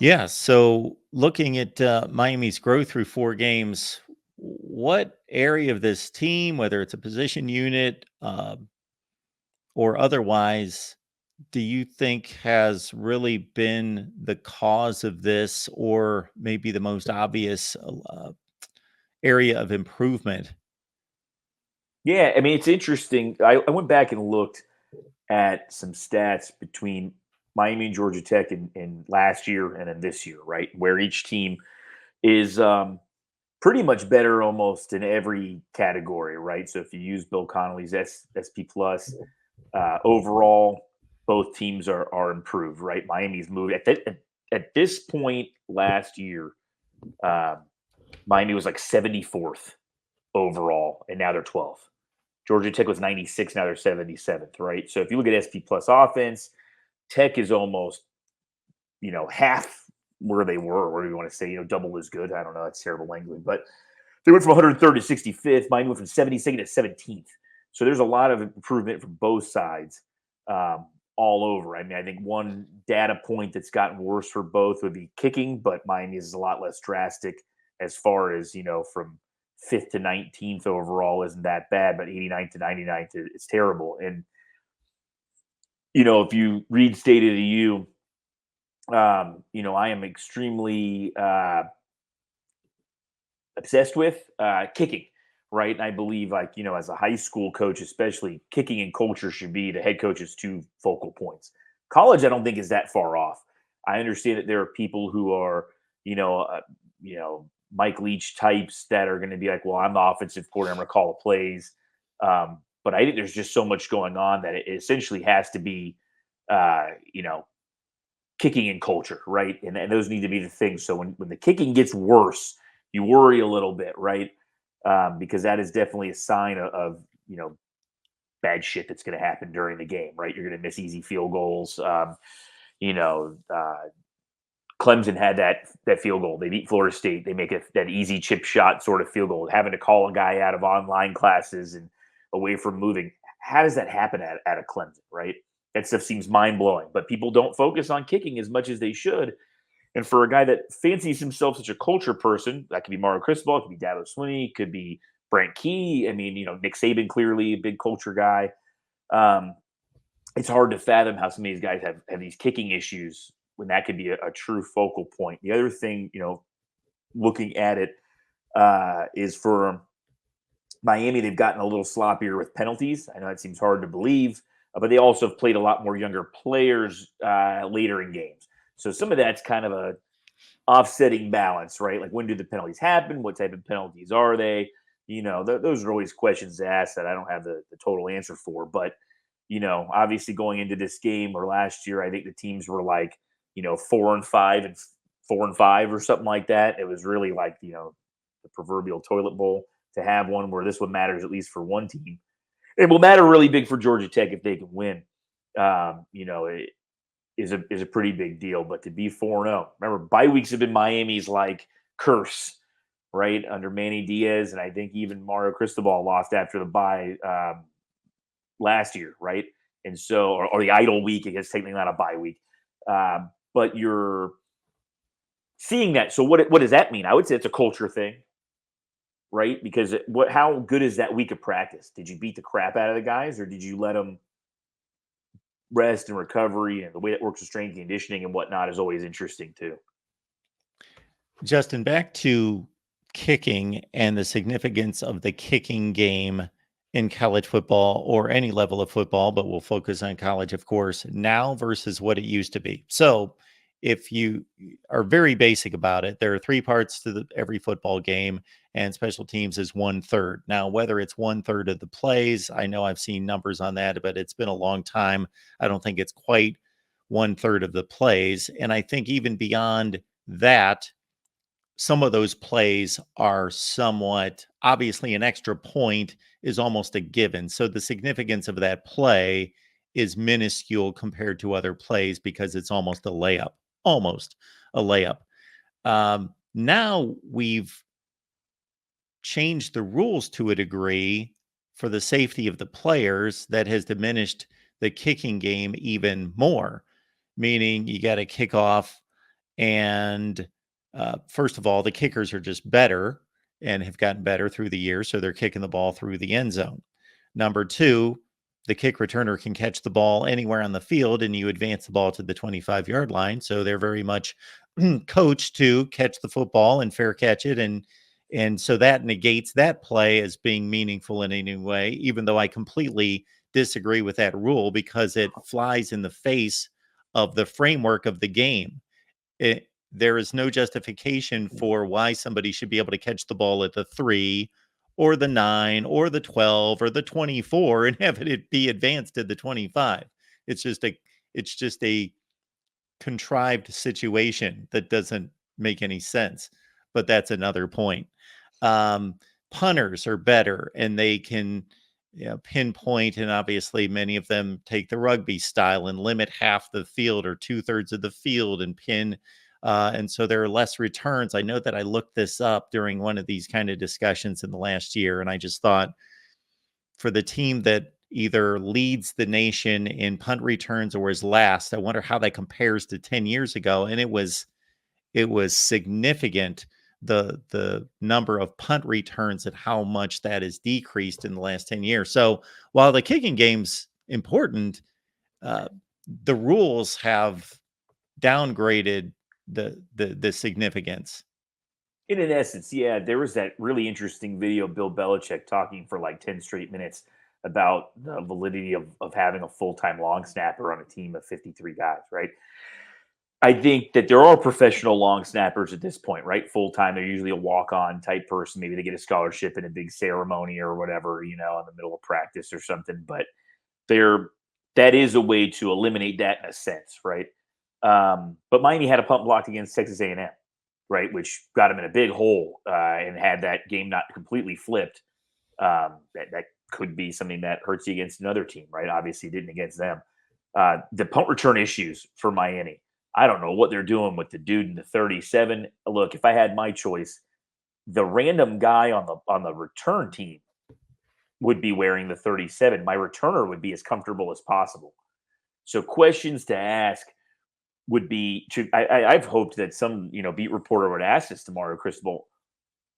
Yeah. So looking at Miami's growth through 4 games, what area of this team, whether it's a position unit or otherwise, do you think has really been the cause of this, or maybe the most obvious area of improvement? Yeah, I mean, it's interesting. I went back and looked at some stats between Miami and Georgia Tech in last year and then this year, right? Where each team is pretty much better almost in every category, right? So if you use Bill Connolly's SP plus, overall, both teams are improved, right? Miami's moved at this point last year. Uh, Miami was like 74th overall, and now they're 12th. Georgia Tech was 96, now they're 77th, right? So if you look at SP plus offense, Tech is almost, half where they were, where you want to say, double as good. I don't know, that's terrible language, but they went from 103rd to 65th. Miami went from 72nd to 17th. So there's a lot of improvement from both sides, all over. I mean, I think one data point that's gotten worse for both would be kicking, but Miami is a lot less drastic as far as, from fifth to 19th overall isn't that bad, but 89th to 99th is terrible. And, if you read State of the U, I am extremely obsessed with kicking, right? And I believe, like, as a high school coach, especially, kicking and culture should be the head coach's two focal points. College, I don't think is that far off. I understand that there are people who are, you know, uh, Mike Leach types that are going to be like, well, I'm the offensive coordinator, I'm going to call the plays. But I think there's just so much going on that it essentially has to be, uh, you know, kicking and culture, right? And those need to be the things. So when the kicking gets worse, you worry a little bit, right? Because that is definitely a sign of bad shit that's going to happen during the game, right? You're going to miss easy field goals. You know, Clemson had that field goal. They beat Florida State. They make that easy chip shot sort of field goal, having to call a guy out of online classes and away from moving. How does that happen at a Clemson, right? That stuff seems mind blowing, but people don't focus on kicking as much as they should. And for a guy that fancies himself such a culture person, that could be Mario Cristobal, it could be Dabo Swinney, could be Brent Key. I mean, Nick Saban, clearly a big culture guy. Um, it's hard to fathom how some of these guys have these kicking issues when that could be a true focal point. The other thing, looking at it, is for Miami, they've gotten a little sloppier with penalties. I know it seems hard to believe, but they also have played a lot more younger players later in games. So some of that's kind of a offsetting balance, right? Like, when do the penalties happen? What type of penalties are they? Those are always questions to ask that I don't have the total answer for. But, obviously going into this game or last year, I think the teams were like, 4-5 and 4-5 or something like that. It was really like, the proverbial toilet bowl. To have one where this one matters at least for one team. It will matter really big for Georgia Tech if they can win. It is a pretty big deal. But to be 4-0, remember, bye weeks have been Miami's like curse, right? Under Manny Diaz, and I think even Mario Cristobal lost after the bye last year, right? And so, or the idle week, I guess technically not a bye week, but you're seeing that. So what does that mean? I would say it's a culture thing, right? Because how good is that week of practice? Did you beat the crap out of the guys, or did you let them rest and recovery? And the way that works with strength and conditioning and whatnot is always interesting too. Justin, back to kicking and the significance of the kicking game in college football or any level of football, but we'll focus on college, of course, now versus what it used to be. So, if you are very basic about it, there are 3 parts to every football game, and special teams is 1/3. Now, whether it's 1/3 of the plays, I know I've seen numbers on that, but it's been a long time. I don't think it's quite 1/3 of the plays. And I think even beyond that, some of those plays are somewhat obviously an extra point is almost a given. So the significance of that play is minuscule compared to other plays because it's almost a layup. Now we've changed the rules to a degree for the safety of the players that has diminished the kicking game even more, meaning you got to kick off And first of all, the kickers are just better and have gotten better through the years. So they're kicking the ball through the end zone. Number two, the kick returner can catch the ball anywhere on the field and you advance the ball to the 25-yard line. So they're very much coached to catch the football and fair catch it. And so that negates that play as being meaningful in any way, even though I completely disagree with that rule because it flies in the face of the framework of the game. There is no justification for why somebody should be able to catch the ball at the 3 or the 9 or the 12 or the 24 and have it be advanced to the 25. It's just a contrived situation that doesn't make any sense. But that's another point. Punters are better and they can pinpoint, and obviously many of them take the rugby style and limit half the field or 2/3 of the field and pin. And so there are less returns. I know that I looked this up during one of these kind of discussions in the last year, and I just thought for the team that either leads the nation in punt returns or is last, I wonder how that compares to 10 years ago. And it was significant, the number of punt returns and how much that has decreased in the last 10 years. So while the kicking game's important, the rules have downgraded the significance. In an essence, yeah, there was that really interesting video of Bill Belichick talking for like 10 straight minutes about the validity of having a full-time long snapper on a team of 53 guys, right? I think that there are professional long snappers at this point, right? Full time, they're usually a walk on type person. Maybe they get a scholarship in a big ceremony or whatever, in the middle of practice or something. But that is a way to eliminate that in a sense, right? But Miami had a punt blocked against Texas A&M, right, which got them in a big hole and had that game not completely flipped. That could be something that hurts you against another team, right? Obviously, it didn't against them. The punt return issues for Miami. I don't know what they're doing with the dude in the 37. Look, if I had my choice, the random guy on the return team would be wearing the 37. My returner would be as comfortable as possible. So questions to ask would be I've hoped that some beat reporter would ask this tomorrow, Cristobal.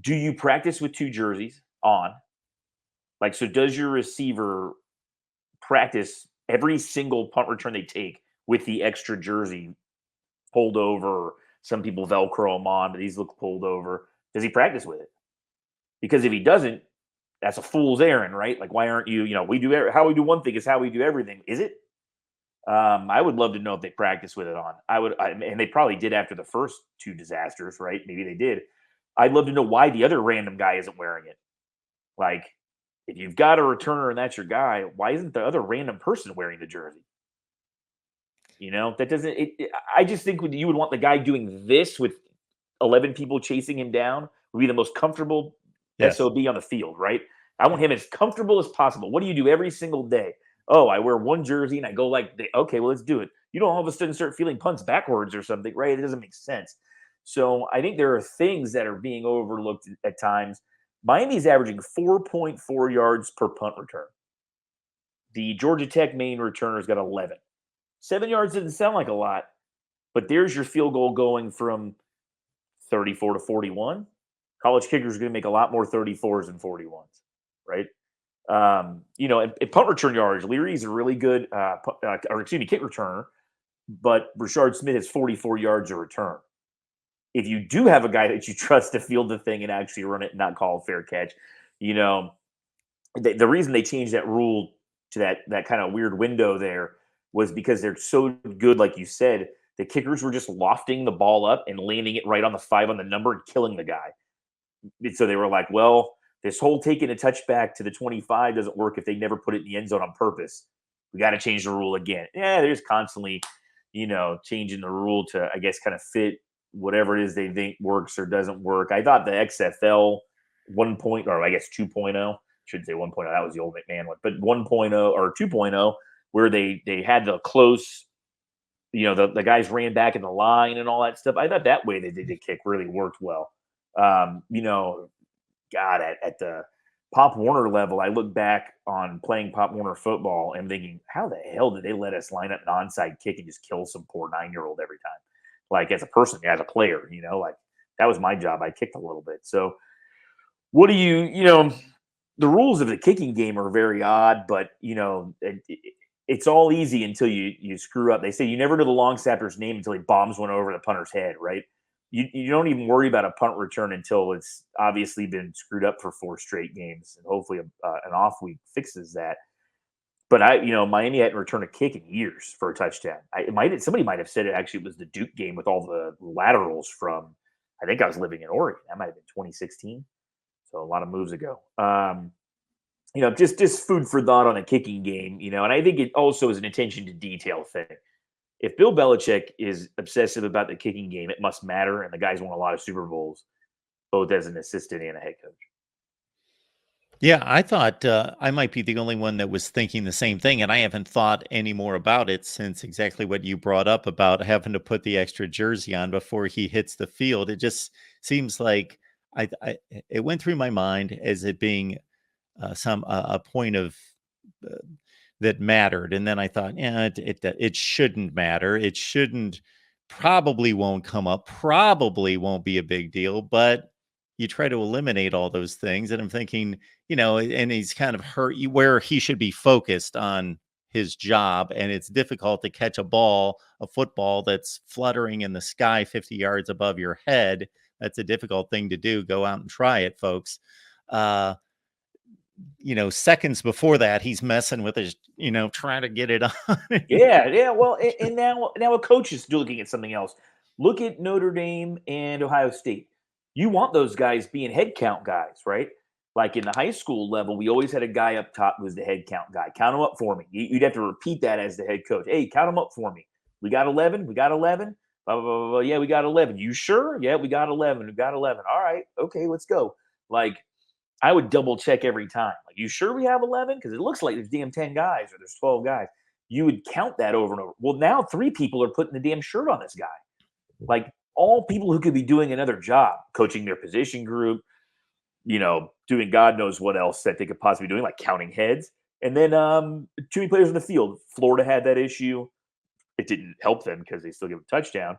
Do you practice with two jerseys on? Like, so does your receiver practice every single punt return they take with the extra jersey pulled over? Some people Velcro them on, but these look pulled over. Does he practice with it? Because if he doesn't, that's a fool's errand, right? Like, why aren't you? How we do one thing is how we do everything. Is it? I would love to know if they practice with it on. And they probably did after the first two disasters, right? Maybe they did. I'd love to know why the other random guy isn't wearing it. Like, if you've got a returner and that's your guy, why isn't the other random person wearing the jersey? That doesn't. I just think you would want the guy doing this with 11 people chasing him down would be the most comfortable SOB on the field, right? I want him as comfortable as possible. What do you do every single day? Oh, I wear one jersey and I go okay, well, let's do it. You don't all of a sudden start feeling punts backwards or something, right? It doesn't make sense. So I think there are things that are being overlooked at times. Miami's averaging 4.4 yards per punt return. The Georgia Tech main returner's got 11. 7 yards doesn't sound like a lot, but there's your field goal going from 34 to 41. College kickers are going to make a lot more 34s than 41s, right? And punt return yards, Leary's a really good, kick returner, but Rashard Smith has 44 yards a return. If you do have a guy that you trust to field the thing and actually run it and not call a fair catch, the reason they changed that rule to that kind of weird window there was because they're so good, like you said, the kickers were just lofting the ball up and landing it right on the 5 on the number and killing the guy. And so they were like, well, this whole taking a touchback to the 25 doesn't work if they never put it in the end zone on purpose. We got to change the rule again. Yeah, they're just constantly, changing the rule to, I guess, kind of fit whatever it is they think works or doesn't work. I thought the XFL 1.0, or I guess 2.0, shouldn't say 1.0, that was the old McMahon one, but 1.0 or 2.0, where they had the close, the guys ran back in the line and all that stuff. I thought that way they did the kick really worked well. God, at the Pop Warner level, I look back on playing Pop Warner football and thinking, how the hell did they let us line up an onside kick and just kill some poor 9-year-old every time? like as a person, as a player, like that was my job. I kicked a little bit. So what do the rules of the kicking game are very odd, but it's all easy until you screw up. They say you never know the long snapper's name until he bombs one over the punter's head, right? You don't even worry about a punt return until it's obviously been screwed up for 4 straight games, and hopefully an off week fixes that. But Miami hadn't returned a kick in years for a touchdown. Somebody might have said it actually was the Duke game with all the laterals from. I think I was living in Oregon. That might have been 2016. So a lot of moves ago. Just food for thought on a kicking game, and I think it also is an attention to detail thing. If Bill Belichick is obsessive about the kicking game, it must matter. And the guy's won a lot of Super Bowls, both as an assistant and a head coach. Yeah, I thought I might be the only one that was thinking the same thing, and I haven't thought any more about it since exactly what you brought up about having to put the extra jersey on before he hits the field. It just seems like it went through my mind as it being a point of uh, that mattered, and then I thought, yeah, it shouldn't matter. It shouldn't, probably won't come up, probably won't be a big deal, but you try to eliminate all those things, and I'm thinking, and he's kind of hurt you where he should be focused on his job, and it's difficult to catch a football that's fluttering in the sky 50 yards above your head. That's a difficult thing to do. Go out and try it, folks. uh Seconds before that, he's messing with his, trying to get it on. Yeah. Well, and now a coach is looking at something else. Look at Notre Dame and Ohio State. You want those guys being head count guys, right? Like in the high school level, we always had a guy up top who was the head count guy. Count them up for me. You'd have to repeat that as the head coach. Hey, count them up for me. We got 11. We got 11. Blah, blah, blah, blah. Yeah, we got 11. You sure? Yeah, we got 11. We got 11. All right. Okay, let's go. Like, I would double check every time. Like, you sure we have 11? Because it looks like there's damn 10 guys or there's 12 guys. You would count that over and over. Well, now 3 people are putting the damn shirt on this guy. Like, all people who could be doing another job, coaching their position group, doing God knows what else that they could possibly be doing, like counting heads. And then too many players in the field. Florida had that issue. It didn't help them because they still give a touchdown.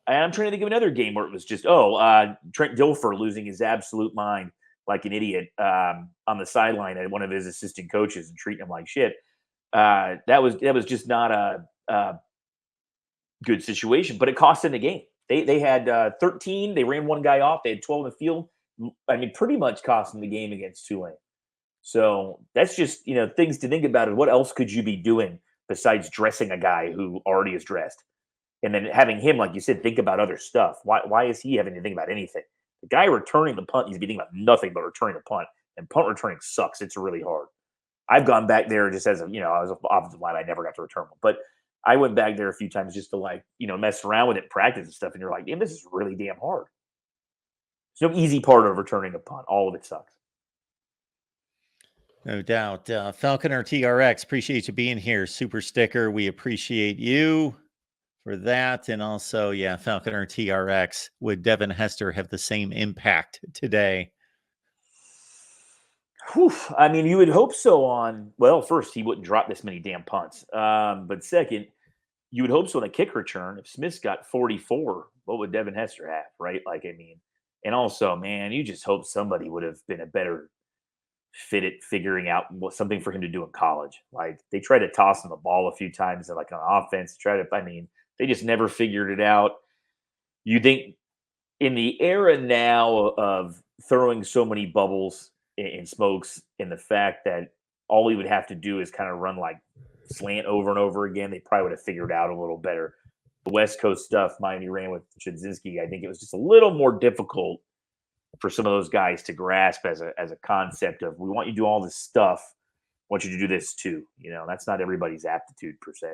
And I'm trying to think of another game where it was just, Trent Dilfer losing his absolute mind like an idiot on the sideline at one of his assistant coaches and treating him like shit. That was just not a good situation, but it cost them the game. They had 13. They ran one guy off. They had 12 in the field. I mean, pretty much cost them the game against Tulane. So that's just things to think about. What else could you be doing besides dressing a guy who already is dressed, and then having him, like you said, think about other stuff? Why is he having to think about anything? The guy returning the punt, he's thinking about nothing but returning the punt, and punt returning sucks. It's really hard. I've gone back there just as I was an offensive line. I never got to return one, but I went back there a few times just to mess around with it, practice and stuff. And you're like, damn, this is really damn hard. There's no easy part of returning a punt. All of it sucks. No doubt. Falconer TRX, appreciate you being here. Super sticker. We appreciate you for that. And also, yeah, Falconer TRX. Would Devin Hester have the same impact today? Whew. I mean, you would hope so first, he wouldn't drop this many damn punts. But second, you would hope so on a kick return. If Smith's got 44, what would Devin Hester have, right? And also, man, you just hope somebody would have been a better fit at figuring out something for him to do in college. Like, they tried to toss him the ball a few times, and on offense, they just never figured it out. You think in the era now of throwing so many bubbles and smokes, and the fact that all he would have to do is kind of run like slant over and over again, they probably would have figured out a little better. The West Coast stuff Miami ran with Chudzinski, I think it was just a little more difficult for some of those guys to grasp as a concept of, we want you to do all this stuff, I want you to do this too. That's not everybody's aptitude per se.